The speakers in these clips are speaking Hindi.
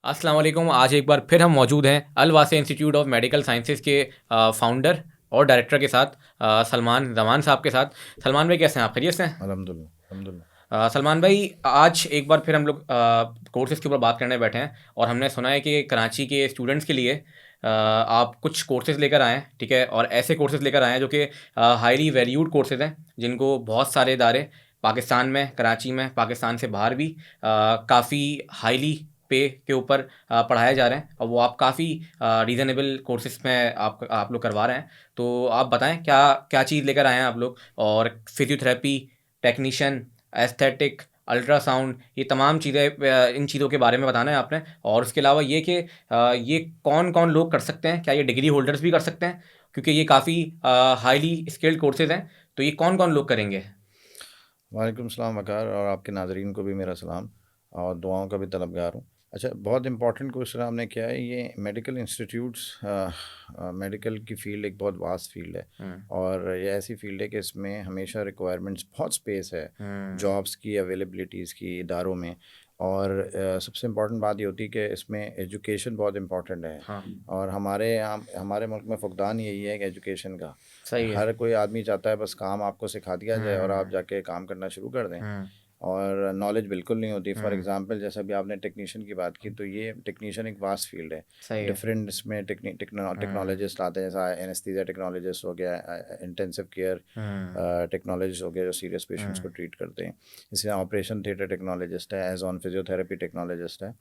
अस्सलाम वालेकुम। आज एक बार फिर हम मौजूद हैं अल वासे इंस्टीट्यूट ऑफ मेडिकल साइंसेज़ के फाउंडर और डायरेक्टर के साथ, सलमान ज़मान साहब के साथ। सलमान भाई, कैसे हैं आप? खैरियत से हैं? अल्हम्दुलिल्लाह, अल्हम्दुलिल्लाह। सलमान भाई, आज एक बार फिर हम लोग कोर्सेज़ के ऊपर बात करने बैठे हैं और हमने सुना है कि कराची के स्टूडेंट्स के लिए आप कुछ कोर्सेज़ लेकर आए हैं, ठीक है? और ऐसे कोर्सेज़ लेकर आए हैं जो कि हाईली वैल्यूड कोर्सेज़ हैं, जिनको बहुत सारे इदारे पाकिस्तान में, कराची में, पाकिस्तान से बाहर भी काफ़ी हाईली पे के ऊपर पढ़ाए जा रहे हैं, और वो आप काफ़ी रीज़नेबल कोर्सेज़ में आप लोग करवा रहे हैं। तो आप बताएँ, क्या क्या चीज़ लेकर आए हैं आप लोग? और फिज़ियोथेरेपी, टेक्नीशियन, एस्थेटिक, अल्ट्रासाउंड, ये तमाम चीज़ें, इन चीज़ों के बारे में बताना है आपने। और उसके अलावा ये कि ये कौन-कौन लोग कर सकते हैं? क्या ये डिग्री होल्डर्स भी कर सकते हैं? क्योंकि ये काफ़ी हाईली स्किल्ड कोर्सेज़ हैं, तो ये कौन-कौन लोग करेंगे? वालेकुम सलाम वक़ार, और आपके नाज़रीन को भी मेरा सलाम और दुआओं का भी तलबगार हूँ। अच्छा, बहुत इम्पोर्टेंट क्वेश्चन आपने किया है। ये मेडिकल इंस्टीट्यूट्स, मेडिकल की फ़ील्ड एक बहुत वास्ट फ़ील्ड है, हुँ, और ये ऐसी फ़ील्ड है कि इसमें हमेशा रिक्वायरमेंट्स, बहुत स्पेस है हुँ, जॉब्स की, अवेलेबिलिटीज़ की इदारों में। और सबसे इम्पॉर्टेंट बात ये होती है कि इसमें एजुकेशन बहुत इम्पॉर्टेंट है। हाँ, और हमारे यहाँ, हमारे मुल्क में फ़ुक़दान यही है कि एजुकेशन का, सही है। हर कोई आदमी चाहता है बस काम आपको सिखा दिया जाए और आप हुँ, जाके काम करना शुरू कर दें, हुँ, और नॉलेज बिल्कुल नहीं होती। फॉर हुँ, एग्जांपल, जैसा भी आपने टेक्नीशियन की बात की, तो ये टेक्नीशियन एक वास्ट फील्ड है। सही है। डिफरेंट इसमें हुँ, टेक्नोलॉजिस्ट आते हैं, जैसा एनेस्थीसिया टेक्नोलॉजिस्ट हो गया, इंटेंसिव केयर हुँ, टेक्नोलॉजिस्ट हो गया जो सीरियस पेशेंट्स को हुँ, ट्रीट करते हैं। इसी तरह ऑपरेशन थिएटर टेक्नोलॉजिस्ट है, एज ऑन फिजियोथेरेपी टेक्नोलॉजिस्ट है।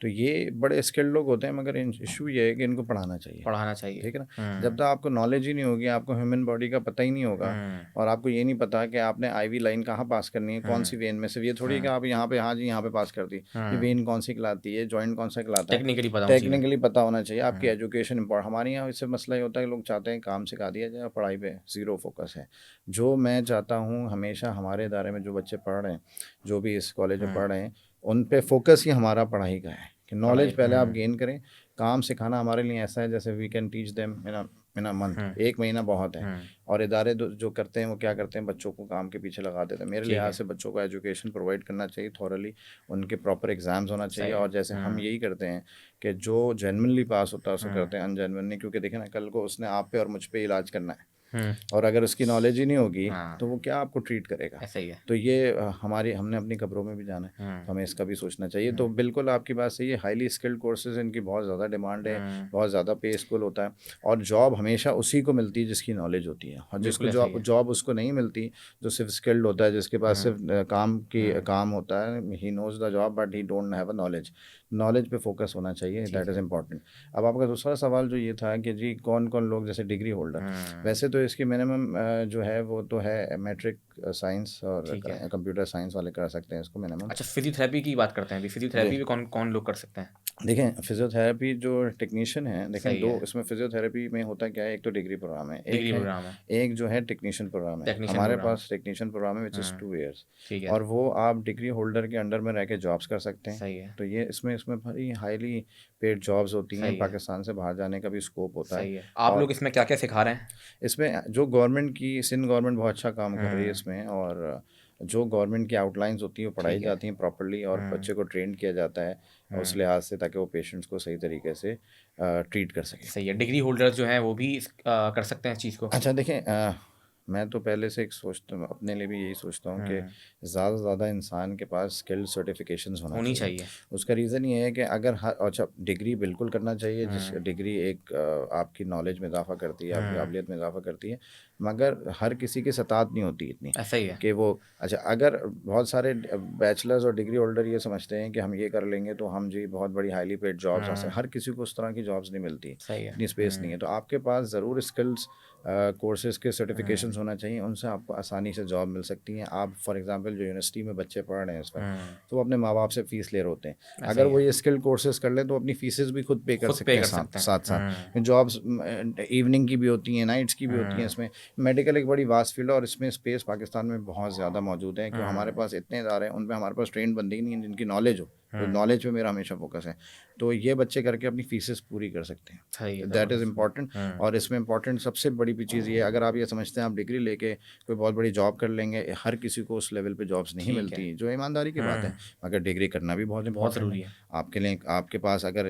तो ये बड़े स्किल्ड लोग होते हैं, मगर इन इशू ये है कि इनको पढ़ाना चाहिए। पढ़ाना चाहिए। ठीक है ना? जब हुँ, तक आपको नॉलेज ही नहीं होगी, आपको ह्यूमन बॉडी का पता ही नहीं होगा, हुँ, और आपको ये नहीं पता कि आपने आईवी लाइन कहाँ पास करनी है, कौन हुँ, सी वेन में। सिर्फ ये थोड़ी है कि हुँ, आप यहाँ पे, हाँ जी, यहाँ पे पास कर दी। ये हुँ, वेन कौन सी कहलाती है, जॉइंट कौन सा कहलाता है, टेक्निकली पता होनी चाहिए। टेक्निकली पता होना चाहिए। आपकी हुँ, एजुकेशन इंपॉर्टेंट। हमारे यहाँ इससे मसला ये होता है कि लोग चाहते हैं काम सिखा दिया जाए और पढ़ाई पे ज़ीरो फोकस है। जो मैं चाहता हूँ, हमेशा हमारे इदारे में जो बच्चे पढ़ रहे हैं, जो भी इस कॉलेज में हुँ, पढ़ रहे हैं, उन पे फोकस ही हमारा पढ़ाई का है कि पढ़ाई। नॉलेज पहले आप हुँ, गेन करें। काम सिखाना हमारे लिए ऐसा है जैसे we can teach them in a month, hmm, एक महीना बहुत है। हुँ, और इदारे जो करते हैं वो क्या करते हैं, बच्चों को काम के पीछे लगा देते हैं। मेरे ठीक लिहाज है, से बच्चों को एजुकेशन प्रोवाइड करना चाहिए थॉरली, उनके प्रॉपर एग्ज़ाम्स होना चाहिए। सही है। और जैसे हम हुँ, यही करते हैं कि जो जेनवनली पास होता है उसको हुँ, करते हैं, अनजेनवनली, क्योंकि देखें ना, कल को उसने आप पे और मुझ पे इलाज करना है, हुँ, और अगर उसकी नॉलेज ही नहीं होगी हाँ, तो वो क्या आपको ट्रीट करेगा। ऐसा ही है। तो ये हमारी, हमने अपनी खबरों में भी जाना है, हुँ, तो हमें इसका भी सोचना चाहिए। तो हुँ, बिल्कुल आपकी बात सही है, हाईली स्किल्ड कोर्सेज, इनकी बहुत ज़्यादा डिमांड है, हुँ, बहुत ज़्यादा पे स्कूल होता है। और जॉब हमेशा उसी को मिलती है जिसकी नॉलेज होती है, और जिसको बिल्कुल ऐसा ही जॉब है। जॉब उसको नहीं मिलती जो सिर्फ स्किल्ड होता है, जिसके पास हुँ, सिर्फ काम की हुँ, काम होता है। He knows the job but he don't have a knowledge. Knowledge पे फोकस होना चाहिए, दैट ठीक इज़ है। इंपॉर्टेंट। अब आपका दूसरा सवाल जो ये था कि जी कौन कौन लोग, जैसे डिग्री होल्डर, हुँ, वैसे तो इसकी मिनिमम जो है वो तो है मैट्रिक साइंस, और ठीक है। कंप्यूटर साइंस वाले कर सकते हैं इसको मिनिमम। अच्छा, फिज़ियोथेरेपी की बात करते हैं अभी। जी, फिज़ियोथेरेपी भी कौन-कौन लोग कर सकते हैं? देखें फिज़ियोथेरेपी जो टेक्नीशियन है, देखें सही दो है, इसमें फ़िज़ियोथेरेपी में होता क्या है, एक तो डिग्री प्रोग्राम है, डिग्री प्रोग्राम है, एक जो है टेक्नीशियन प्रोग्राम है। टेक्नीशियन हमारे प्रोग्राम है। पास टेक्नीशियन प्रोग्राम है विच इज़ हुँ, 2 इयर्स, ठीक है, और वो आप डिग्री होल्डर के अंडर में रह के जॉब्स कर सकते हैं। सही है, तो ये इसमें इसमें बड़ी हाईली पेड जॉब्स होती हैं, सही है, पाकिस्तान से बाहर जाने का भी स्कोप होता है। सही है। आप लोग और इसमें क्या-क्या सिखा रहे हैं? इसमें जो गवर्नमेंट की, सिंध गवर्नमेंट बहुत अच्छा काम कर रही है हुँ, इसमें, और जो गवर्नमेंट की आउटलाइंस होती हैं वो पढ़ाई ठीक है। जाती हैं प्रॉपर्ली, और हुँ, बच्चे को ट्रेन किया जाता है उस हुँ, लिहाज से, ताकि वो पेशेंट्स को सही तरीके से ट्रीट कर सके। सही है। डिग्री होल्डर्स जो हैं वो भी कर सकते हैं इस चीज़ को? अच्छा देखें, मैं तो पहले से एक सोचता हूँ, अपने लिए भी यही सोचता हूँ कि हुँ, ज़्यादा से ज़्यादा इंसान के पास स्किल सर्टिफिकेशंस होना होनी चाहिए। चाहिए। उसका रीज़न ये है कि अगर हर, अच्छा, डिग्री बिल्कुल करना चाहिए, जिस हुँ, डिग्री एक आपकी नॉलेज में इजाफ़ा करती है, आपकी हुँ, काबिलियत में इजाफ़ा करती है, मगर हर किसी की सताहत नहीं होती इतनी ऐसा ही है। कि वो, अच्छा, अगर बहुत सारे बैचलर्स और डिग्री होल्डर ये समझते हैं कि हम ये कर लेंगे तो हम जी बहुत बड़ी हाईली पेड जॉब्स हासिल, हुँ, हर किसी को उस तरह की जॉब्स नहीं मिलती, सही है। इतनी स्पेस नहीं हुँ, है। तो आपके पास ज़रूर स्किल्स कोर्सेज़ के हुँ, सर्टिफिकेशंस होना चाहिए, उनसे आपको आसानी से जॉब मिल सकती हैं। आप फॉर एग्ज़ाम्पल जो यूनिवर्सिटी में बच्चे पढ़ रहे हैं इस वक़्त, हुँ, तो वो अपने माँ-बाप से फ़ीस ले रहे होते हैं। ऐसा अगर ही वो है। ये स्किल कोर्सेज़ कर लें तो अपनी फ़ीसेस भी खुद पे कर खुद पे सकते हैं कर साथ सकते हैं। साथ-साथ। हुँ, जॉब्स इवनिंग की भी होती हैं, नाइट्स की भी होती हैं हुँ, इसमें। मेडिकल एक बड़ी वास्ट फ़ील्ड है, और इसमें स्पेस पाकिस्तान में बहुत ज़्यादा मौजूद है, क्यों हमारे हुँ, पास इतने इदारे हैं, उनमें हमारे पास ट्रेन्ड बंदे ही नहीं हैं जिनकी नॉलेज हो। तो नॉलेज पे मेरा हमेशा फोकस है। तो ये बच्चे करके अपनी फीसेस पूरी कर सकते हैं, सही है, दैट इज़ ज़बरदस्त। इम्पॉर्टेंट। और इसमें इम्पॉर्टेंट सबसे बड़ी भी चीज़ ये है, अगर आप ये समझते हैं आप डिग्री लेके कोई बहुत बड़ी जॉब कर लेंगे, हर किसी को उस लेवल पे जॉब्स नहीं ठीक है। मिलती, जो ईमानदारी की बात है। मगर डिग्री करना भी बहुत बहुत इम्पॉर्टेंट है ज़रूरी है। आपके लिए। आपके पास अगर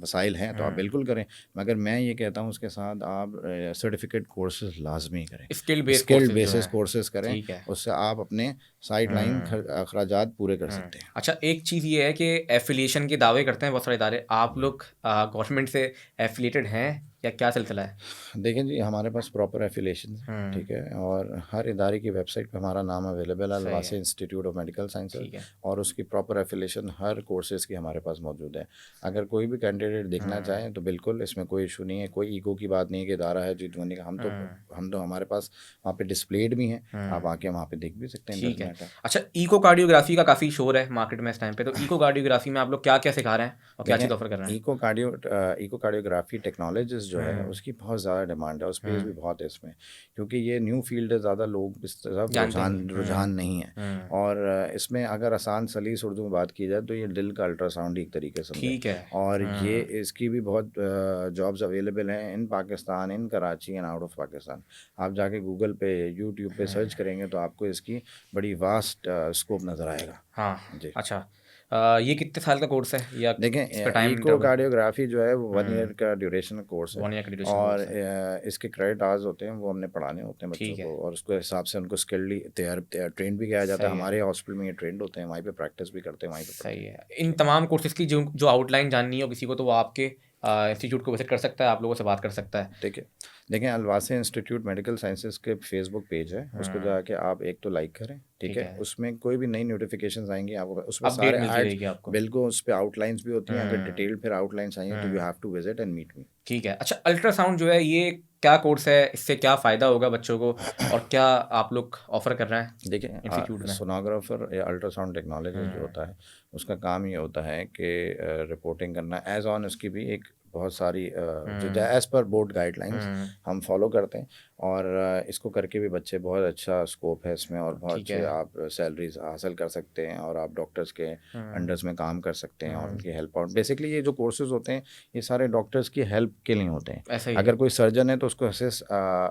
वसाइल हैं तो आप बिल्कुल करें, मगर मैं ये कहता हूँ उसके साथ आप सर्टिफिकेट कोर्सेज लाजमी करें, स्किल बेस्ड स्किल्ड कोर्सेज़ जो बेसिस हैं। कोर्सेज करें, ठीक है। उससे आप अपने साइड लाइन अखराजात पूरे कर सकते हैं। अच्छा, एक चीज़ ये है कि एफ़िलिएशन के दावे करते हैं बहुत सारे इदारे। आप लोग गवर्नमेंट से एफ़िलिएटेड हैं या क्या सिलसिला है? देखें जी, हमारे पास प्रॉपर एफिलिएशन है, ठीक है, और हर इदारे की वेबसाइट पे हमारा नाम अवेलेबल है, सही अलवासी है। इंस्टीट्यूट ऑफ मेडिकल साइंसेज, ठीक है। और उसकी प्रॉपर एफिलिएशन हर कोर्सेज़ की हमारे पास मौजूद है। अगर कोई भी कैंडिडेट देखना चाहे तो बिल्कुल इसमें कोई इशू नहीं है, कोई ईगो की बात नहीं है कि इदारा है जीतने का। हम तो हमारे पास वहाँ पे डिस्प्लेड भी हैं, आप आके वहाँ पे देख भी सकते हैं, ठीक डज़ है। मैटर। अच्छा, इकोकार्डियोग्राफ़ी का काफ़ी शोर है मार्केट में इस टाइम पे, तो इकोकार्डियोग्राफ़ी में आप लोग क्या-क्या सिखा रहे हैं और क्या चीज़ ऑफ़र कर देखें, रहे हैं? इकोकार्डियोग्राफी टेक्नोलॉजीज जो है उसकी बहुत ज़्यादा डिमांड है और स्पेस भी बहुत है इसमें, क्योंकि ये न्यू फील्ड है, ज़्यादा लोग इस तरफ जानते रुझान नहीं। रुझान नहीं है। और इसमें अगर आसान सलीस उर्दू में बात की जाए तो ये दिल का अल्ट्रासाउंड ही एक तरीके से समझे। ठीक है। और ये इसकी भी बहुत जॉब्स अवेलेबल हैं in Pakistan, in Karachi and out of Pakistan. आप जाके गूगल पे, यूट्यूब पे सर्च करेंगे तो आपको इसकी बड़ी वास्ट स्कोप नज़र आएगा। हाँ। जी, अच्छा, ये कितने साल का कोर्स है या इस पे देखें, टाइम इको इंटरवल? कार्डियोग्राफी जो है वो 1 ईयर का ड्यूरेशन कोर्स है, 1 ईयर का ड्यूरेशन और कोर्स है। इसके क्रेडिट आवर्स होते हैं, वो हमने पढ़ाने होते हैं बच्चों ठीक है। को, और उसके हिसाब से उनको स्किल्डली तैयार ट्रेन भी किया जाता है। सही है। हमारे हॉस्पिटल में ये ट्रेंड होते हैं, वहीं पे प्रैक्टिस भी करते हैं, वहीं पे पढ़ते सही हैं। है। इन तमाम कोर्सेज़ की जो जो आउटलाइन जाननी हो किसी को, तो वो आपके इंस्टीट्यूट को विज़िट कर सकता है, आप लोगों से बात कर सकता है। ठीक है, देखें, अलवासे इंस्टीट्यूट मेडिकल साइंसेज के फेसबुक पेज है, उसको जाके आप एक तो लाइक करें, ठीक ठीक है। है। उसमें कोई भी नई नोटिफिकेशंस आएंगी आपको, उसमें अपडेट सारे मिलती एड्स, रहेगी आपको। बिल्कुल उस पर आउटलाइंस भी होती हैं। अगर डिटेल्ड फिर आउटलाइंस आई हैं तो you have to visit and meet me. ठीक है। अच्छा, अल्ट्रासाउंड जो है ये क्या कोर्स है? इससे क्या फ़ायदा होगा बच्चों को और क्या आप लोग ऑफ़र कर रहे हैं देखिए, इंस्टीट्यूट में? सोनोग्राफर या अल्ट्रासाउंड टेक्नोलॉजिस्ट जो होता है, उसका काम ये होता है कि रिपोर्टिंग करना, एज ऑन उसकी भी एक बहुत सारी जो एज़ पर बोर्ड गाइडलाइंस हम फॉलो करते हैं। और इसको करके भी बच्चे, बहुत अच्छा स्कोप है इसमें, और बहुत ठीक अच्छे है। आप सैलरीज हासिल कर सकते हैं, और आप डॉक्टर्स के अंडर्स में काम कर सकते हैं और उनकी हेल्प आउट। बेसिकली ये जो कोर्सेज होते हैं ये सारे डॉक्टर्स की हेल्प के लिए होते हैं। ऐसा ही है। अगर कोई सर्जन है तो उसको असेस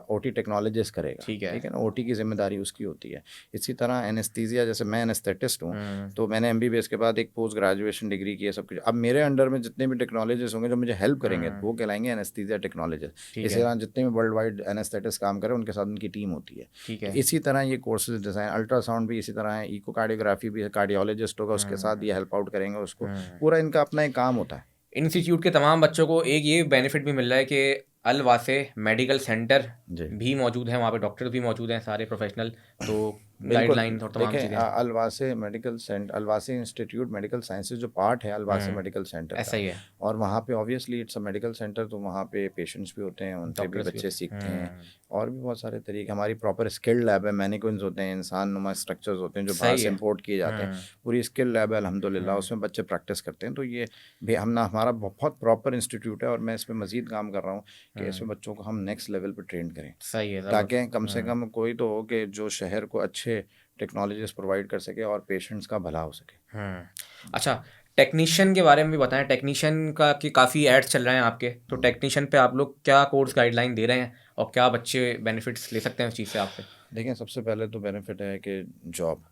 ओटी टेक्नोलॉजिस्ट करेगा, ठीक है। ठीक है ना, ओटी की जिम्मेदारी उसकी होती है। इसी तरह एनेस्थीसिया, जैसे मैं एनेस्थेटिस्ट हूँ, तो मैंने एमबीबीएस के बाद एक पोस्ट ग्रेजुएशन डिग्री की है, सब कुछ। अब मेरे अंडर में जितने भी टेक्नोलॉजिस्ट होंगे जो मुझे हेल्प करेंगे वो कहलाएंगे एनेस्थीसिया टेक्नोलॉजिस्ट। ठीक इसी है। तरह जितने भी वर्ल्ड वाइड एनेस्थेटिस्ट काम करें उनके साथ उनकी टीम होती है। ठीक तो है। इसी तरह ये कोर्सेज डिज़ाइन, अल्ट्रासाउंड भी इसी तरह है, इको कार्डियोग्राफी भी है, कार्डियोलॉजिस्ट होगा उसके साथ ये हेल्प आउट करेंगे उसको। पूरा इनका अपना एक काम होता है। इंस्टीट्यूट के तमाम बच्चों को एक ये बेनिफिट भी मिल रहा है कि अल वासे मेडिकल सेंटर जी, भी मौजूद है, वहाँ पे डॉक्टर भी मौजूद हैं, सारे प्रोफेशनल, तो बिल्कुल। गाइडलाइन और तमाम देखें, चीज़ें। अलवासे मेडिकल सेंटर, अलवासे इंस्टीट्यूट मेडिकल साइंसेज जो पार्ट है अलवासे मेडिकल सेंटर ऐसा का, ही है। और वहाँ पे obviously it's a medical centre, तो वहाँ पे पेशेंट्स भी होते हैं, उन पे भी डॉक्टर्स भी बच्चे होते सीखते हैं। हैं। और भी बहुत सारे तरीके, हमारी प्रॉपर स्किल्ड लैब है, मैनिक्विन्स होते हैं, इंसान नुमा स्ट्रक्चर्स होते हैं जो बाहर सही से है। इंपोर्ट किए जाते हैं। पूरी स्किल्ड लैब है अल्हम्दुलिल्लाह, उसमें बच्चे प्रैक्टिस करते हैं। तो ये भी हमारा बहुत प्रॉपर इंस्टीट्यूट है, और मैं इस पर मज़ीद काम कर रहा हूँ कि इसमें बच्चों को हम नेक्स्ट लेवल पर ट्रेन करें, सही है, ताकि कम ज़बरदस्त। से कम कोई तो हो कि जो शहर को अच्छे टेक्नोलॉजीज प्रोवाइड कर सके और पेशेंट्स का भला हो सके। अच्छा, टेक्नीशियन के बारे में भी बताएं। टेक्नीशियन का कि काफ़ी एड्स चल रहे हैं आपके, तो टेक्नीशियन पे आप लोग क्या कोर्स गाइडलाइन दे रहे हैं और क्या बच्चे बेनिफिट्स ले सकते हैं उस चीज़ से आपसे? देखें, सबसे पहले तो बेनिफिट है कि जॉब,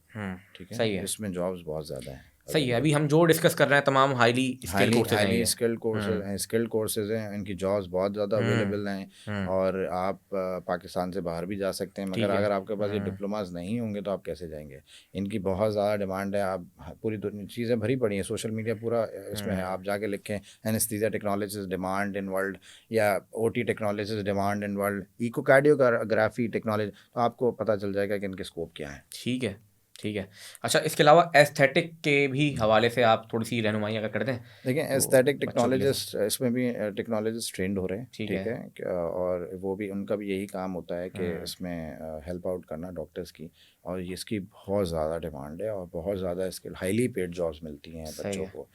ठीक है, सही है। इसमें जॉब्स बहुत ज़्यादा हैं सही है। अवेलेबल। अभी हम जो डिस्कस कर रहे हैं तमाम हाईली स्किल हाईली कोर्सेज हैं हाईली ये। स्किल्ड कोर्सेज हैं, स्किल्ड कोर्सेज हैं, इनकी जॉब्स बहुत ज़्यादा अवेलेबल हैं। और आप पाकिस्तान से बाहर भी जा सकते हैं, मगर ठीक है। अगर आपके पास ये डिप्लोमास नहीं होंगे तो आप कैसे जाएंगे। इनकी बहुत ज़्यादा डिमांड है। आप पूरी चीज़ें भरी पड़ी हैं, सोशल मीडिया पूरा इसमें है। आप जाके लिखें anaesthesia technologies demand in world, या OT technologies demand in world, echocardiography technology, तो आपको पता चल जाएगा कि इनके स्कोप क्या है। ठीक है। ठीक है। अच्छा, इसके अलावा एस्थेटिक के भी हवाले से आप थोड़ी सी रहनुमाई अगर कर दें देखिए, तो एस्थेटिक बच्चों के लिए टेक्नोलॉजिस्ट, इसमें भी टेक्नोलॉजिस्ट ट्रेंड हो रहे हैं, ठीक ठीक है। है, और वो भी, उनका भी यही काम होता है कि इसमें हेल्प आउट करना डॉक्टर्स की। और ये इसकी बहुत ज़्यादा डिमांड है, और बहुत ज़्यादा इसके हाईली पेड जॉब्स मिलती हैं सही बच्चों है। को।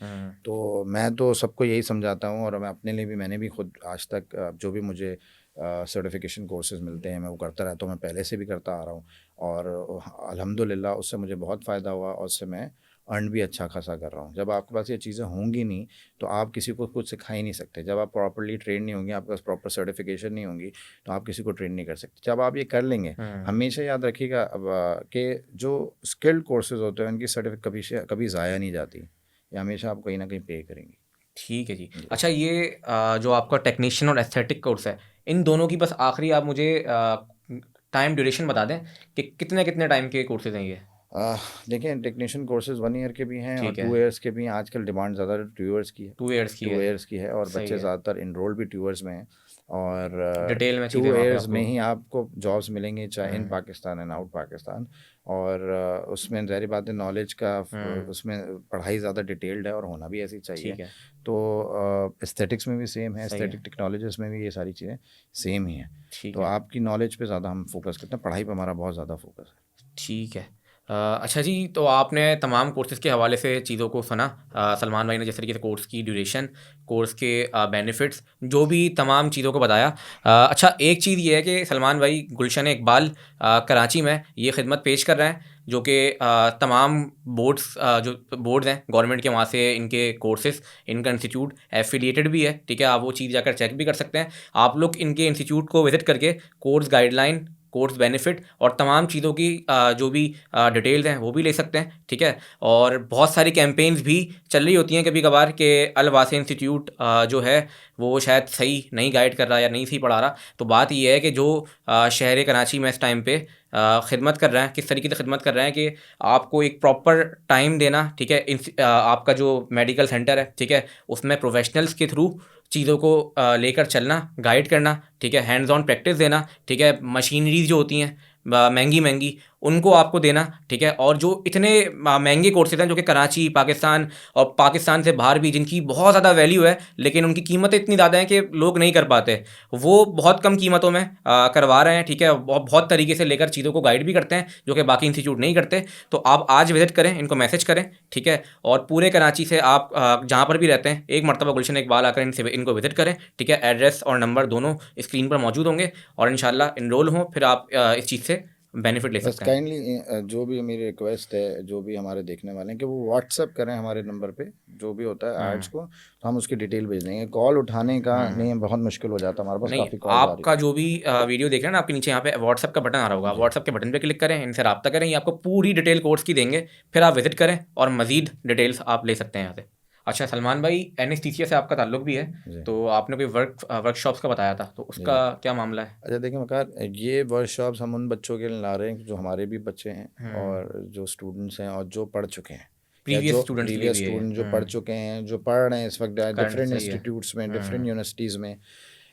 तो मैं तो सबको यही समझाता हूँ, और मैं अपने लिए भी, मैंने भी खुद आज तक जो भी मुझे सर्टिफिकेशन कोर्सेज मिलते हैं मैं वो करता रहता हूँ, मैं पहले से भी करता आ रहा हूँ। और अल्हम्दुलिल्लाह उससे मुझे बहुत फ़ायदा हुआ, और उससे मैं अर्न भी अच्छा खासा कर रहा हूँ। जब आपके पास ये चीज़ें होंगी नहीं तो आप किसी को कुछ सिखा ही नहीं सकते। जब आप प्रॉपर्ली ट्रेन नहीं होंगे, आपके पास प्रॉपर सर्टिफिकेशन नहीं होंगी, तो आप किसी को ट्रेन नहीं कर सकते। जब आप ये कर लेंगे, हमेशा याद रखिएगा कि जो स्किल्ड कोर्सेज होते हैं उनकी सर्टिफिकेट कभी ज़ाया नहीं जाती, ये हमेशा आप कहीं ना कहीं पे करेंगी। ठीक है जी। अच्छा, ये जो आपका टेक्नीशियन और एस्थेटिक कोर्स है, इन दोनों की बस आखिरी आप मुझे टाइम ड्यूरेशन बता दें कि कितने कितने टाइम के कोर्सेज हैं ये। देखिए, टेक्नीशियन कोर्सेज 1 ईयर के भी हैं और ठीक है। 2 ईयर्स के भी हैं। आजकल डिमांड ज़्यादा 2 ईयर्स की है। 2 ईयर्स की 2 है। ईयर्स की है और सही बच्चे है। ज़्यादातर इनरोल भी 2 ईयर्स में हैं। और डिटेल में 2 चीज़ें वहाँ पे ईयर्स में आपको। ही आपको जॉब्स मिलेंगी, चाहे इन पाकिस्तान एंड आउट पाकिस्तान। और उसमें ज़ाहिर बात है, नॉलेज का उसमें पढ़ाई ज़्यादा डिटेल्ड है और होना भी ऐसी चाहिए। ठीक है। तो एस्थेटिक्स में भी सेम है, सही है। एस्थेटिक टेक्नोलॉजीज में भी ये सारी चीज़ें सेम ही हैं। ठीक तो है। आपकी नॉलेज पे ज़्यादा हम फोकस करते हैं, पढ़ाई पे हमारा बहुत ज़्यादा फोकस है। ठीक है। अच्छा जी, तो आपने तमाम कोर्सेज़ के हवाले से चीज़ों को सुना। सलमान भाई ने जिस तरीके से कोर्स की ड्यूरेशन, कोर्स के बेनिफिट्स, जो भी तमाम चीज़ों को बताया। अच्छा, एक चीज़ ये है कि सलमान भाई गुलशन इकबाल कराची में ये खिदमत पेश कर रहे हैं, जो कि तमाम बोर्ड्स, जो बोर्ड्स हैं गवर्नमेंट के, वहाँ से इनके कोर्सेज़, इनका इंस्टीट्यूट एफिलिएटेड भी है। ठीक है, आप वो चीज़ जाकर चेक भी कर सकते हैं। आप लोग इनके इंस्टीट्यूट को विज़िट करके कोर्स गाइडलाइन, कोर्स बेनिफिट और तमाम चीज़ों की जो भी डिटेल्स हैं वो भी ले सकते हैं। ठीक है, और बहुत सारी कैंपेन्स भी चल रही होती हैं कभी कभार कि अल वासी इंस्टीट्यूट जो है वो शायद सही नहीं गाइड कर रहा या नहीं सही पढ़ा रहा। तो बात ये है कि जो शहर कराची में इस टाइम पे खिदमत कर रहे हैं, किस तरीके से खिदमत कर रहे हैं कि आपको एक प्रॉपर टाइम देना। ठीक है, आपका जो मेडिकल सेंटर है, ठीक है, उसमें प्रोफेशनल्स के थ्रू चीज़ों को लेकर चलना, गाइड करना। ठीक है, हैंड्स ऑन प्रैक्टिस देना। ठीक है, मशीनरीज जो होती हैं महंगी महंगी, उनको आपको देना। ठीक है, और जो इतने महंगे कोर्सेज हैं जो कि कराची, पाकिस्तान और पाकिस्तान से बाहर भी, जिनकी बहुत ज़्यादा वैल्यू है लेकिन उनकी कीमतें इतनी ज़्यादा हैं कि लोग नहीं कर पाते, वो बहुत कम कीमतों में करवा रहे हैं। ठीक है, बहुत तरीके से लेकर चीज़ों को गाइड भी करते हैं जो कि बाकी इंस्टीट्यूट नहीं करते। तो आप आज विजिट करें, इनको मैसेज करें। ठीक है, और पूरे कराची से आप जहाँ पर भी रहते हैं, एक मरतबा गुलशन इकबाल आकर इनको विजिट करें। ठीक है, एड्रेस और नंबर दोनों स्क्रीन पर मौजूद होंगे और इंशाल्लाह इनरोल हों, फिर आप इस चीज़ से बेनिफिट ले बस सकते हैं। काइंडली जो भी मेरी रिक्वेस्ट है, जो भी हमारे देखने वाले हैं, कि वो व्हाट्सअप करें हमारे नंबर पे जो भी होता है एड्स को, तो हम उसकी डिटेल भेज देंगे। कॉल उठाने का नहीं, बहुत मुश्किल हो जाता, हमारे पास नहीं, काफ़ी कॉल्स आ रही आपका जो भी वीडियो देख रहे हैं ना, आपके नीचे यहाँ पे व्हाट्सअप का बटन आ रहा होगा, जी व्हाट्सअप के बटन पे क्लिक करें, इनसे रब्ता करें, ये आपको पूरी डिटेल कोर्स की देंगे, फिर आप विजिट करें और मज़ीद डिटेल्स आप ले सकते हैं यहाँ से। अच्छा सलमान भाई, एनेस्थीसिया से आपका ताल्लुक भी है, जी तो आपने कोई वर्कशॉप्स का बताया था, तो जी उसका क्या मामला है? अच्छा, देखिए वकार, ये वर्कशॉप्स हम उन बच्चों के लिए ला रहे हैं जो हमारे भी बच्चे हैं और जो स्टूडेंट्स हैं और जो पढ़ चुके हैं, या प्रीवियस जो स्टूडेंट्स के लिए प्रीवियस भी है ये। स्टूडेंट जो पढ़ चुके हैं, जो पढ़ रहे हैं इस वक्त करंट डिफरेंट सही है। इंस्टीट्यूट्स में, डिफरेंट यूनिवर्सिटीज़ में।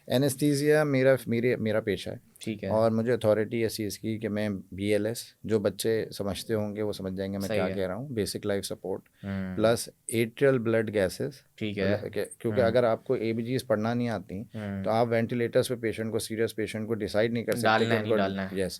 एनेस्थीसिया मेरा पेशा है ठीक है। और मुझे अथॉरिटी ऐसी इसकी कि मैं BLS, जो बच्चे समझते होंगे वो समझ जाएंगे मैं सही क्या है। कह रहा हूँ, basic life support plus atrial blood gases. ठीक है। क्योंकि अगर आपको ABGs पढ़ना नहीं आती तो आप वेंटिलेटर्स पे पेशेंट को, सीरियस पेशेंट को डिसाइड नहीं कर सकते डालना कि है नहीं उनको। डालना है। यस,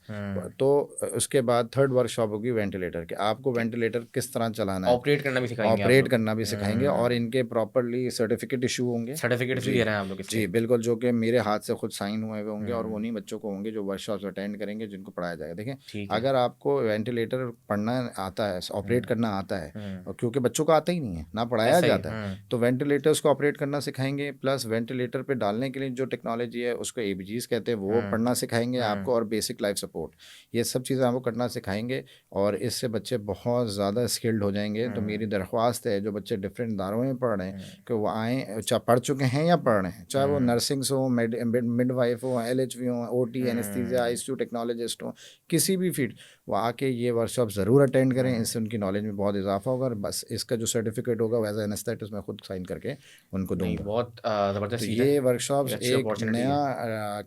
तो उसके बाद थर्ड वर्कशॉप होगी वेंटिलेटर, कि आपको वेंटिलेटर किस तरह चलाना है, ऑपरेट करना भी सिखाएंगे आप ऑपरेट लोग। करना भी सिखाएंगे और इनके प्रॉपरली सर्टिफिकेट इशू होंगे। सर्टिफिकेट्स भी जी दे रहे हैं आप लोग इसके? जी बिल्कुल, जो कि मेरे हाथ से खुद साइन हुए हुए होंगे और वो उन्हीं बच्चों को होंगे जो वर्कशॉप्स अटेंड करेंगे, जिनको पढ़ाया जाएगा। देखें, ठीक है। अगर आपको वेंटिलेटर पढ़ना आता है, ऑपरेट करना आता है, और क्योंकि बच्चों को आता ही नहीं है ना, पढ़ाया ऐसा ही। जाता है, तो वेंटिलेटर्स को ऑपरेट करना सिखाएंगे, प्लस वेंटिलेटर पे डालने के लिए जो टेक्नोलॉजी है उसको ABGs कहते हैं, वो पढ़ना सिखाएंगे आपको, और बेसिक लाइफ सपोर्ट, ये सब चीज़ें आपको करना सिखाएंगे। और इससे बच्चे बहुत ज़्यादा स्किल्ड हो जाएंगे। तो मेरी दरख्वास्त है, जो बच्चे डिफरेंट इदारों में पढ़ रहे हैं, कि वो आएँ, चाहे पढ़ चुके हैं या पढ़ रहे हैं, चाहे वो नर्सिंग्स हो, मिडवाइफ हो, LHV हो, OT, एनेस्थीसिया, ICU टेक्नोलॉजिस्ट हो, किसी भी फील्ड, वो आके ये वर्कशॉप ज़रूर अटेंड करें। इससे उनकी नॉलेज में बहुत इजाफा होगा। और बस इसका जो सर्टिफिकेट होगा एज एनेस्थेटिस्ट मैं खुद साइन करके उनको नहीं, दूंगा। बहुत ज़बरदस्त तो चीज़ है, ये वर्कशॉप्स अच्छी एक अपॉर्चुनिटी नया है।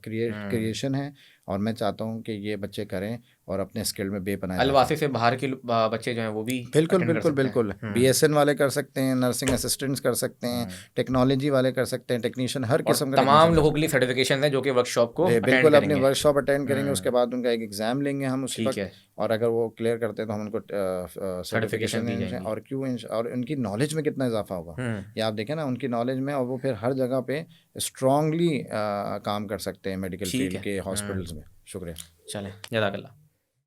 क्रिएशन है और मैं चाहता हूँ कि ये बच्चे करें और अपने स्किल में बेपनाह इजाफा अलवासे करें। से बाहर के बच्चे जो हैं वो भी बिल्कुल अटेंड कर बिल्कुल सकते हैं। बिल्कुल, BSN वाले कर सकते हैं, नर्सिंग असिस्टेंट्स कर सकते हैं, टेक्नोलॉजी वाले कर सकते हैं, टेक्नीशियन, हर और किस्म का तमाम टेक्नीशियन कर लोगों के सकते लिए हैं। सर्टिफिकेशन है जो कि वर्कशॉप को जी अटेंड बिल्कुल, अपनी करेंगे। वर्कशॉप अटेंड करेंगे, उसके बाद उनका एक एग्ज़ाम लेंगे हम उसी ठीक वक्त, है, और अगर वो क्लियर करते हैं तो हम उनको सर्टिफिकेशन सर्टिफिकेशन दी देंगे। जाएंगी। और और उनकी नॉलेज में कितना इजाफा होगा, ये आप देखें ना, उनकी नॉलेज में, और वो फिर हर जगह पे स्ट्रांगली काम कर सकते हैं मेडिकल ठीक फील्ड है। के हॉस्पिटल्स में। शुक्रिया। चलें, जज़ाकल्लाह।